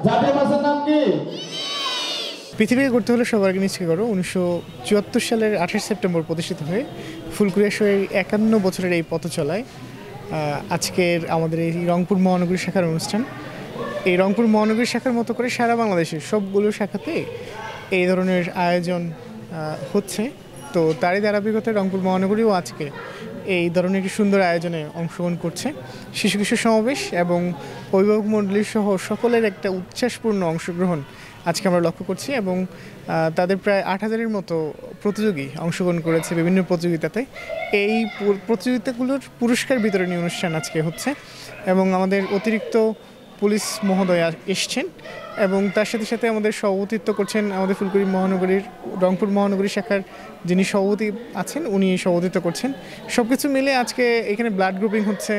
জাতীয় মাছের নাম কি? পৃথিবীকে করতে হলে সবার আগে নিশ্চয় করো 1974 সালের 28 সেপ্টেম্বর প্রতিষ্ঠিত হয়ে ফুলকুড়ি আসরের 51 বছরের এই পথ চলায় আজকের আমাদের এই রংপুর মহানগরী শাখার অনুষ্ঠান। এই রংপুর মহানগরী শাখার মতো করে সারা বাংলাদেশের সবগুলো শাখাতে এই ধরনের আয়োজন হচ্ছে। তো তারই ধারাবাহিকতায় রংপুর মহানগরীও আজকে এই ধরনের একটি সুন্দর আয়োজনে অংশগ্রহণ করছে। শিশু কিশোর সমাবেশ এবং অভিভাবক মণ্ডলী সহ সকলের একটা উচ্ছ্বাসপূর্ণ অংশগ্রহণ আজকে আমরা লক্ষ্য করছি এবং তাদের প্রায় 8,000-এর মতো প্রতিযোগী অংশগ্রহণ করেছে বিভিন্ন প্রতিযোগিতাতে। এই প্রতিযোগিতাগুলোর পুরস্কার বিতরণী অনুষ্ঠান আজকে হচ্ছে এবং আমাদের অতিরিক্ত পুলিশ মহোদয় এসছেন এবং তার সাথে সাথে আমাদের সভাপতিত্ব করছেন আমাদের ফুলকুড়ি মহানগরীর রংপুর মহানগরী শাখার যিনি সভাপতি আছেন উনি সভাপতিত্ব করছেন। সব কিছু মিলে আজকে এখানে ব্লাড গ্রুপিং হচ্ছে,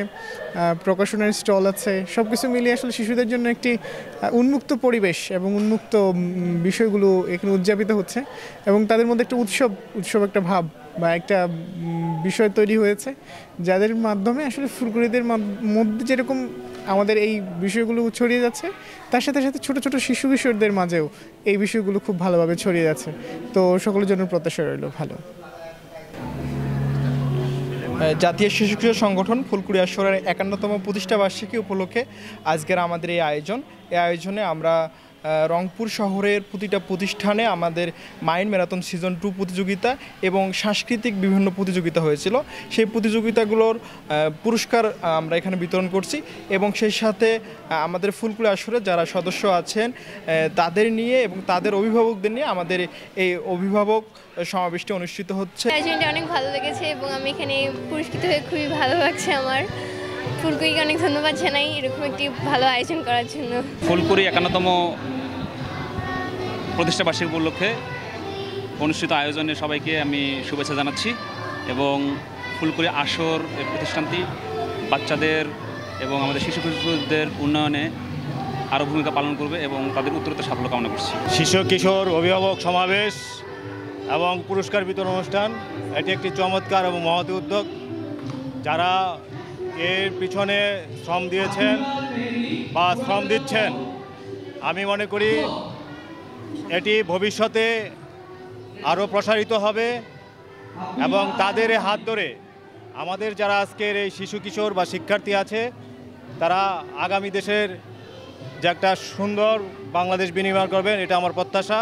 প্রকাশনের স্টল আছে, সব কিছু মিলিয়ে আসলে শিশুদের জন্য একটি উন্মুক্ত পরিবেশ এবং উন্মুক্ত বিষয়গুলো এখানে উদযাপিত হচ্ছে এবং তাদের মধ্যে একটা উৎসব একটা ভাব বা একটা বিষয় তৈরি হয়েছে যাদের মাধ্যমে আসলে ফুলকুড়িদের মধ্যে যেরকম আমাদের এই বিষয়গুলো ছড়িয়ে যাচ্ছে তার সাথে সাথে ছোট ছোট শিশু কিশোরদের মাঝেও এই বিষয়গুলো খুব ভালোভাবে ছড়িয়ে যাচ্ছে। তো সকলের জন্য প্রত্যাশা রইল ভালো। জাতীয় শিশু কিশোর সংগঠন ফুলকুড়ি আসরের 51তম প্রতিষ্ঠা বার্ষিকী উপলক্ষে আজকের আমাদের এই আয়োজনে আমরা রংপুর শহরের প্রতিটা প্রতিষ্ঠানে আমাদের মাইন্ড ম্যারাথন সিজন 2 প্রতিযোগিতা এবং সাংস্কৃতিক বিভিন্ন প্রতিযোগিতা হয়েছিল। সেই প্রতিযোগিতাগুলোর পুরস্কার আমরা এখানে বিতরণ করছি এবং সেই সাথে আমাদের ফুলকুড়ি আসরে যারা সদস্য আছেন তাদের নিয়ে এবং তাদের অভিভাবকদের নিয়ে আমাদের এই অভিভাবক সমাবেশটি অনুষ্ঠিত হচ্ছে। আয়োজনটা অনেক ভালো লেগেছে এবং আমি এখানে পুরস্কৃত হয়ে খুবই ভালো লাগছে। আমার ফুলকুড়িকে অনেক ধন্যবাদ জানাই এরকম একটি ভালো আয়োজন করার জন্য। ফুলকুড়ি 51তম প্রতিষ্ঠা বার্ষিকী উপলক্ষে অনুষ্ঠিত আয়োজনে সবাইকে আমি শুভেচ্ছা জানাচ্ছি এবং ফুলকুড়ি আসর এই প্রতিষ্ঠানটি বাচ্চাদের এবং আমাদের শিশু কিশোরদের উন্নয়নে আরও ভূমিকা পালন করবে এবং তাদের উত্তরোত্তর সাফল্য কামনা করছি। শিশু কিশোর অভিভাবক সমাবেশ এবং পুরস্কার বিতরণ অনুষ্ঠান এটি একটি চমৎকার এবং মহৎ উদ্যোগ। যারা এর পিছনে শ্রম দিয়েছেন বা শ্রম দিচ্ছেন আমি মনে করি এটি ভবিষ্যতে আরও প্রসারিত হবে এবং তাদের হাত ধরে আমাদের যারা আজকের এই শিশু কিশোর বা শিক্ষার্থী আছে তারা আগামী দেশের যে একটা সুন্দর বাংলাদেশ বিনির্মাণ করবেন এটা আমার প্রত্যাশা।